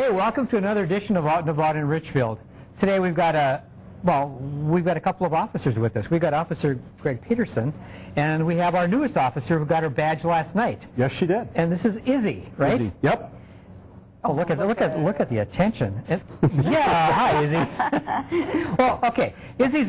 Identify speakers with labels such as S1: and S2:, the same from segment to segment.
S1: Hey, welcome to another edition of Out and About in Richfield. Today we've got a couple of officers with us. We've got Officer Greg Peterson, and we have our newest officer who got her badge last night.
S2: Yes, she did.
S1: And this is Izzy, right?
S2: Izzy. Yep.
S1: Oh, look at the attention. Yeah, hi, Izzy. Well, okay. Izzy's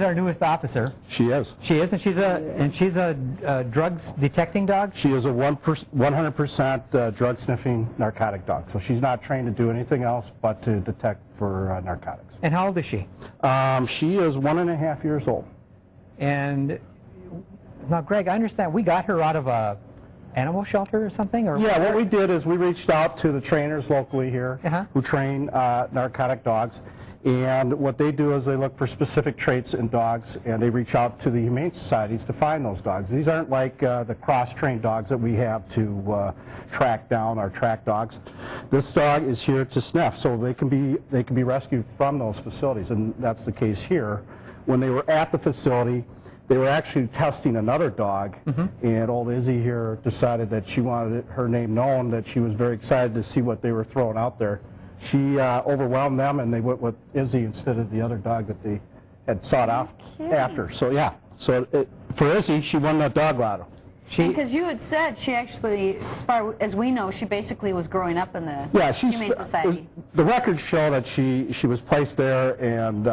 S1: our newest officer.
S2: She is.
S1: She is, and she's a drugs detecting dog.
S2: She is a 100% drug sniffing narcotic dog. So she's not trained to do anything else but to detect for narcotics.
S1: And how old is she?
S2: She is 1.5 years old.
S1: And now, Greg, I understand we got her out of a animal shelter or something? Or
S2: yeah, what we did is we reached out to the trainers locally here who train narcotic dogs, and what they do is they look for specific traits in dogs, and they reach out to the humane societies to find those dogs. These aren't like the cross-trained dogs that we have to track down our track dogs. This dog is here to sniff, so they can be rescued from those facilities, and that's the case here. When they were at the facility, they were actually testing another dog, and old Izzy here decided that she wanted her name known, that she was very excited to see what they were throwing out there. She overwhelmed them, and they went with Izzy instead of the other dog that they had sought out after. So yeah, for Izzy, she won that dog lotto.
S3: Because you had said she actually, as far as we know, she basically was growing up in the Humane Society.
S2: The records show that she was placed there, and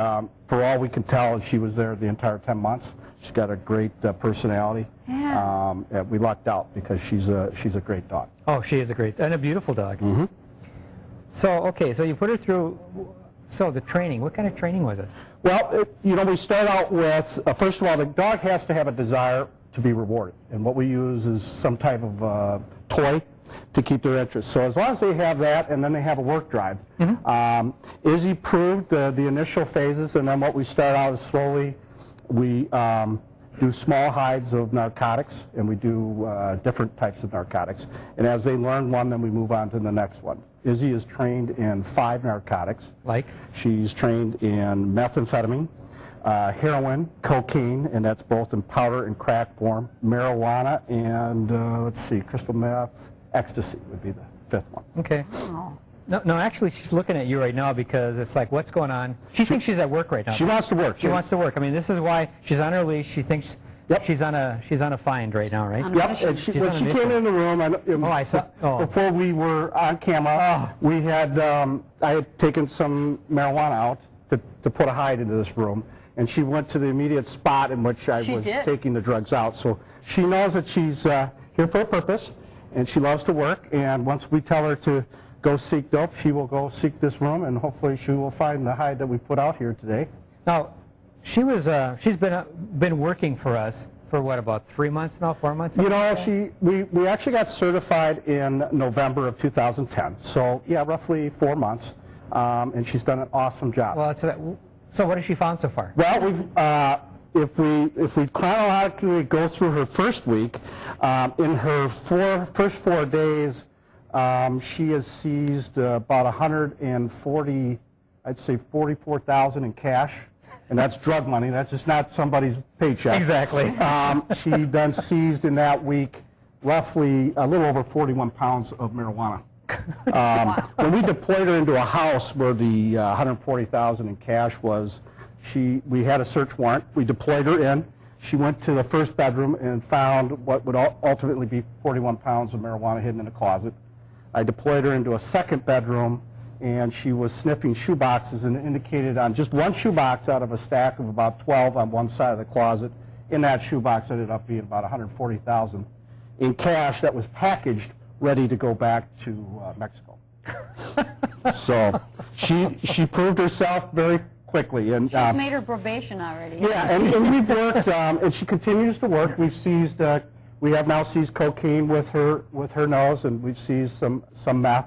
S2: for all we can tell, she was there the entire 10 months. She's got a great personality.
S3: Yeah.
S2: We lucked out because she's a great dog.
S1: Oh, she is a great and a beautiful dog. So okay, so you put her through. So the training. What kind of training was it?
S2: Well, we start out with first of all, the dog has to have a desire to be rewarded, and what we use is some type of toy to keep their interest. So as long as they have that, and then they have a work drive. Izzy proved the initial phases, and then what we start out is slowly. We do small hides of narcotics, and we do different types of narcotics. And as they learn one, then we move on to the next one. Izzy is trained in 5 narcotics. Like? She's trained in methamphetamine, heroin, cocaine, and that's both in powder and crack form, marijuana, and let's see, crystal meth, ecstasy would be the 5th one. Okay.
S3: Oh.
S1: No, actually, she's looking at you right now because it's like, what's going on? She thinks she's at work right now.
S2: She wants to work.
S1: She wants to work. I mean, this is why she's on her leash. She thinks she's on a find right now, right?
S2: Yep. And when she came in the room,
S1: I saw.
S2: Before we were on camera, we had I had taken some marijuana out to put a hide into this room, and she went to the immediate spot in which I was taking the drugs out. So she knows that she's here for a purpose, and she loves to work. And once we tell her to go seek dope, she will go seek this room, and hopefully she will find the hide that we put out here today.
S1: Now, she's been working for us for what, about 3 months now, 4 months?
S2: We actually got certified in November of 2010. So yeah, roughly 4 months, and she's done an awesome job.
S1: Well, so what has she found so far?
S2: Well, if we chronologically go through her first week, in her first 4 days. She has seized about 140, I'd say 44,000 in cash, and that's drug money. That's just not somebody's paycheck.
S1: Exactly.
S2: She then seized in that week roughly a little over 41 pounds of marijuana. When we deployed her into a house where the 140,000 in cash was, we had a search warrant. We deployed her in. She went to the first bedroom and found what would ultimately be 41 pounds of marijuana hidden in a closet. I deployed her into a second bedroom, and she was sniffing shoe boxes, and indicated on just one shoe box out of a stack of about 12 on one side of the closet. In that shoe box ended up being about 140,000 in cash that was packaged, ready to go back to Mexico. So she proved herself very quickly, and
S3: she's made her probation already.
S2: Yeah, and we've worked, and she continues to work. We've seized. We have now seized cocaine with her nose, and we've seized some meth,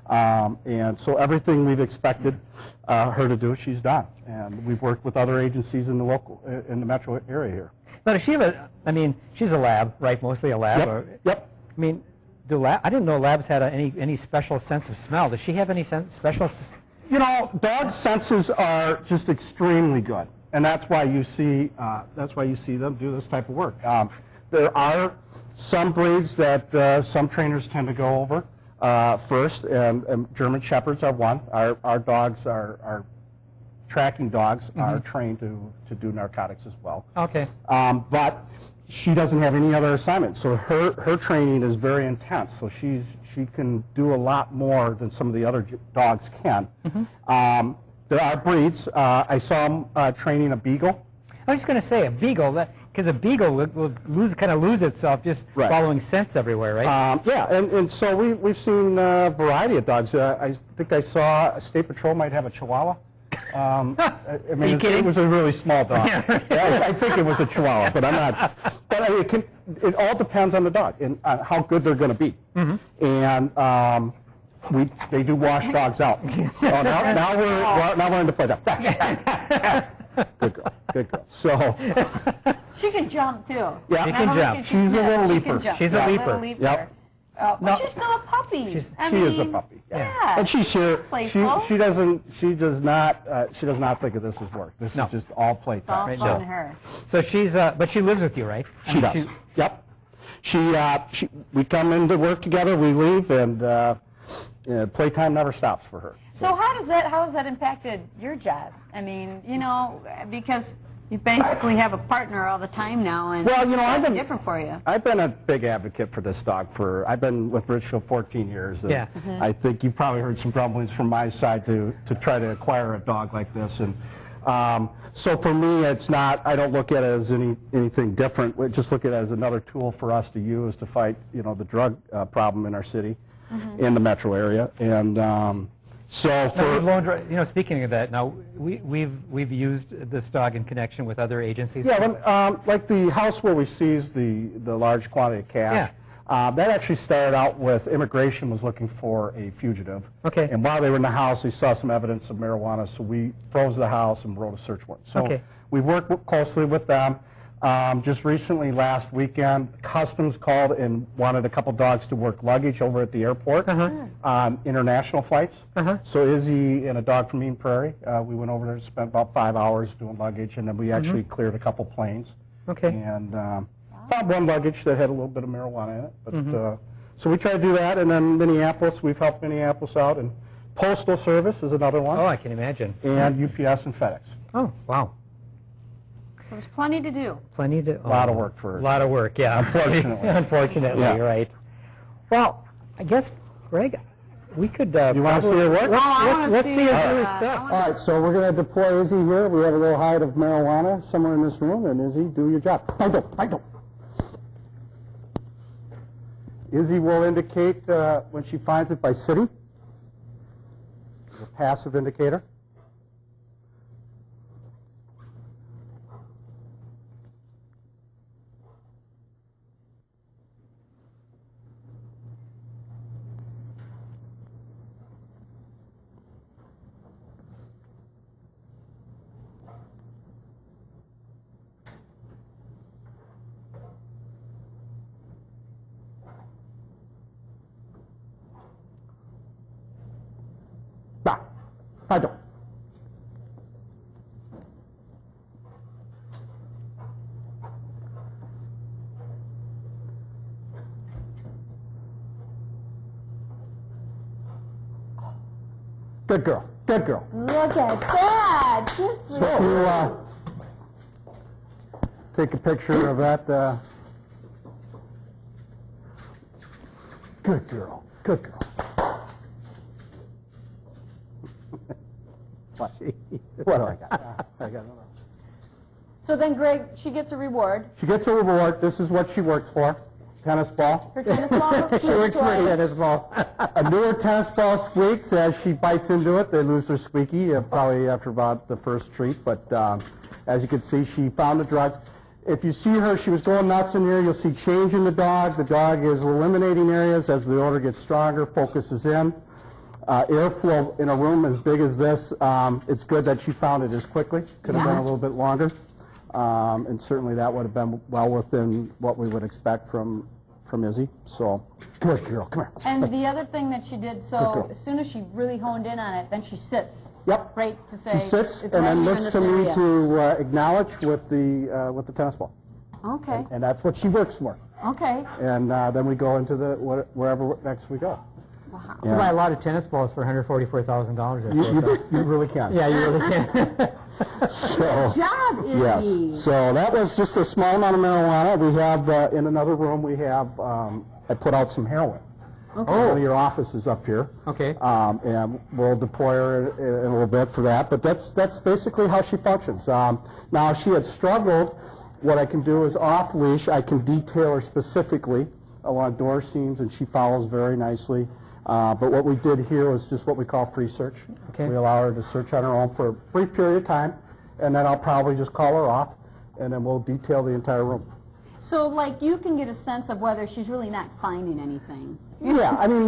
S2: and so everything we've expected her to do, she's done. And we've worked with other agencies in the metro area here.
S1: Now, does she have I mean, she's a lab, right? Mostly a lab.
S2: Yep.
S1: I mean, I didn't know labs had any special sense of smell. Does she have any special?
S2: Dog senses are just extremely good, and that's why you see them do this type of work. There are some breeds that some trainers tend to go over. first, and German Shepherds are one. Our dogs our tracking dogs are trained to do narcotics as well.
S1: Okay.
S2: But she doesn't have any other assignment, so her training is very intense. So she can do a lot more than some of the other dogs can. There are breeds. I saw them training a beagle.
S1: I was just going to say a beagle, because a beagle will kind of lose itself just following scents everywhere, right?
S2: Yeah, and so we've seen a variety of dogs. I think I saw a state patrol might have a Chihuahua. I mean, it was a really small dog. I think it was a Chihuahua, but I'm not. But I mean, it all depends on the dog and how good they're going to be. And they do wash dogs out. So now we're into play. Good girl. Good girl. So
S3: she can jump too.
S2: Yeah,
S1: she can jump.
S2: She's a little leaper.
S1: She's a leaper.
S2: Yep.
S3: But she's still a puppy.
S2: She is a puppy.
S3: Yeah.
S2: And she's here. She does not think of this as work. This is just all playtime.
S3: It's all fun to her.
S1: So she's but she lives with you, right?
S2: She does. Yep. We come into work together. We leave, and playtime never stops for her.
S3: So how has that impacted your job? I mean, because you basically have a partner all the time now, and
S2: I've been
S3: different for you.
S2: I've been a big advocate for this dog I've been with Richfield 14 years. And I think you probably heard some grumblings from my side to try to acquire a dog like this, and so for me, it's not. I don't look at it as anything different. We just look at it as another tool for us to use to fight, the drug problem in our city, in the metro area, and.
S1: Speaking of that, now we've used this dog in connection with other agencies.
S2: Yeah, like the house where we seized the large quantity of cash. Yeah. That actually started out with immigration was looking for a fugitive.
S1: Okay.
S2: And while they were in the house, they saw some evidence of marijuana, so we froze the house and wrote a search warrant. So we've worked closely with them. Just recently, last weekend, Customs called and wanted a couple dogs to work luggage over at the airport on international flights. So Izzy and a dog from Eden Prairie, we went over there, spent about 5 hours doing luggage, and then we actually cleared a couple planes.
S1: Okay.
S2: And found one luggage that had a little bit of marijuana in it. But, so we try to do that, and then Minneapolis, we've helped Minneapolis out, and Postal Service is another one.
S1: Oh, I can imagine.
S2: And UPS and FedEx.
S1: Oh, wow.
S3: So there's plenty to do.
S1: Plenty to.
S2: A lot of work for.
S1: A lot of work, yeah. Unfortunately, right. Well, I guess, Greg, we could.
S2: You want to see her work?
S1: Let's see her do her stuff.
S2: All right, so we're going to deploy Izzy here. We have a little hide of marijuana somewhere in this room, and Izzy, do your job. I don't. Izzy will indicate when she finds it by sitting. A passive indicator. I don't. Good girl. Good girl.
S3: Look at that.
S2: So if you take a picture of that. Good girl. Good girl. What do I got?
S3: So then, Greg, she gets a reward.
S2: She gets a reward. This is what she works for. Tennis ball.
S3: Her tennis ball?
S2: She works for a tennis ball. A newer tennis ball squeaks as she bites into it. They lose their squeaky probably after about the first treat. But as you can see, she found the drug. If you see her, she was going nuts in here. You'll see change in the dog. The dog is eliminating areas as the odor gets stronger, focuses in. Airflow in a room as big as this, it's good that she found it as quickly. Could have been a little bit longer. And certainly that would have been well within what we would expect from Izzy. So, good girl, come here.
S3: And the other thing that she did, so as soon as she really honed in on it, then she sits.
S2: Yep.
S3: Right to say.
S2: She sits and then looks to me to acknowledge with the tennis ball.
S3: Okay.
S2: And that's what she works for.
S3: Okay.
S2: And then we go into wherever next we go.
S3: Wow.
S1: You buy a lot of tennis balls for $144,000.
S2: You really can.
S1: Yeah, you really can.
S2: So,
S3: Good job, Izzy.
S2: yes. So that was just a small amount of marijuana. We have, in another room, we have, I put out some heroin.
S3: Okay.
S2: One of your offices up here.
S1: Okay.
S2: And we'll deploy her in a little bit for that. But that's basically how she functions. Now, she had struggled. What I can do is off-leash. I can detail her specifically along door seams, and she follows very nicely. But what we did here was just what we call free search.
S1: Okay.
S2: We allow her to search on her own for a brief period of time, and then I'll probably just call her off, and then we'll detail the entire room.
S3: So, like, you can get a sense of whether she's really not finding anything.
S2: Yeah, I mean,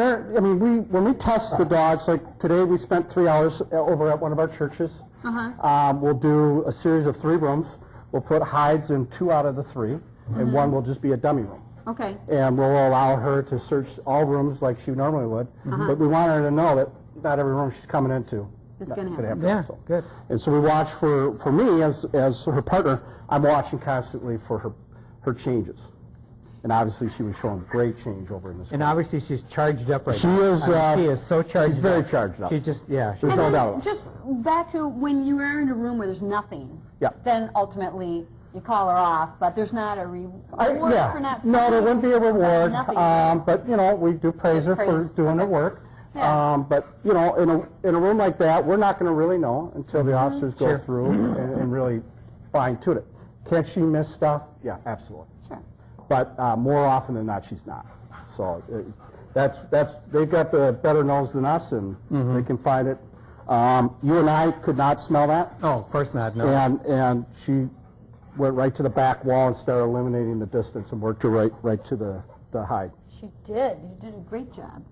S2: when we test the dogs, like today we spent 3 hours over at one of our churches. We'll do a series of 3 rooms. We'll put hides in 2 out of the 3, and 1 will just be a dummy room.
S3: Okay.
S2: And we'll allow her to search all rooms like she normally would, but we want her to know that not every room she's coming into
S3: It's going to
S2: could
S3: have
S2: have
S1: Yeah, good.
S2: And so we watch for me as her partner. I'm watching constantly for her changes. And obviously, she was showing great change over in this.
S1: And obviously, she's charged up right
S2: She
S1: now.
S2: is.
S1: She is so charged.
S2: She's very
S1: up.
S2: charged up.
S1: She just, yeah.
S2: There's no doubt about it.
S3: Just back to when you are in a room where there's nothing.
S2: Yeah.
S3: Then ultimately you call her off, but there's not a reward for not.
S2: No, there wouldn't be a reward.
S3: Nothing.
S2: But we do praise her for doing her work.
S3: Yeah.
S2: But in a room like that, we're not going to really know until the officers go through and really fine tune it. Can she miss stuff? Yeah, absolutely.
S3: Sure.
S2: But more often than not, she's not. So that's they've got the better nose than us, and they can find it. You and I could not smell that.
S1: Oh, of course not. No.
S2: And she went right to the back wall and started eliminating the distance and worked her right to the hide.
S3: She did. You did a great job.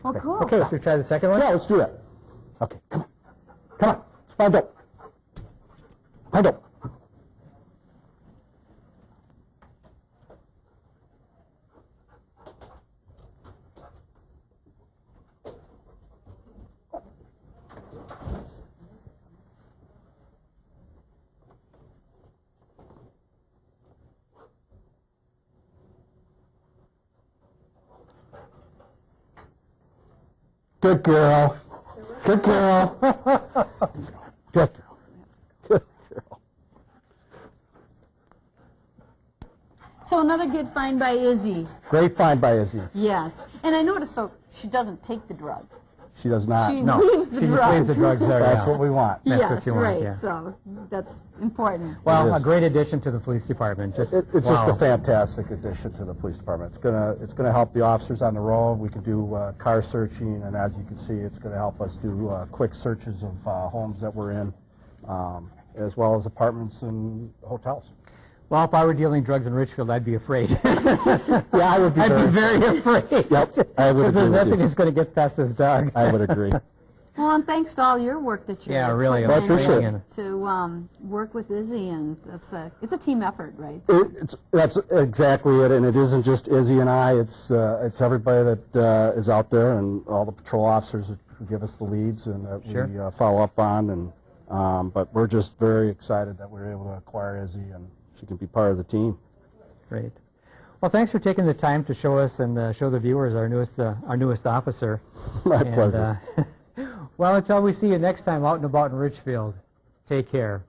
S3: Well, cool.
S1: Okay, let's try the second one.
S2: Yeah, let's do that. Okay, come on, let's find out. Find out. Good girl. Good girl. Good girl. Good girl.
S3: So another good find by Izzy.
S2: Great find by Izzy.
S3: Yes. And I noticed, so she doesn't take the drugs.
S2: She does not.
S3: She
S1: No,
S3: leaves the
S1: she
S3: drugs.
S1: just leaves the drugs there.
S2: That's
S1: yeah.
S2: what we want.
S1: That's
S3: yes,
S1: what you want,
S3: right.
S1: yeah.
S3: So that's important.
S1: Well,
S2: It
S1: a
S2: is.
S1: great addition to the police department. Just
S2: It's just a
S1: wow.
S2: fantastic addition to the police department. It's gonna help the officers on the road. We can do car searching, and as you can see, it's gonna help us do quick searches of homes that we're in, as well as apartments and hotels.
S1: Well, if I were dealing drugs in Richfield, I'd be afraid.
S2: Yeah, I would be.
S1: I'd be very afraid.
S2: Yep, I would
S1: Because
S2: agree
S1: there's
S2: with
S1: nothing
S2: you.
S1: that's going to get past this dog.
S2: I would agree.
S3: Well, and thanks to all your work that you're
S1: Yeah, really.
S2: Well, I appreciate
S1: it.
S3: to work with Izzy, and it's a team effort, right?
S2: That's exactly it, and it isn't just Izzy and I. It's everybody that is out there, and all the patrol officers who give us the leads and that we follow up on. And but we're just very excited that we're able to acquire Izzy, and she can be part of the team.
S1: Great. Well, thanks for taking the time to show us and show the viewers our newest officer.
S2: My pleasure.
S1: Well, until we see you next time out and about in Richfield, take care.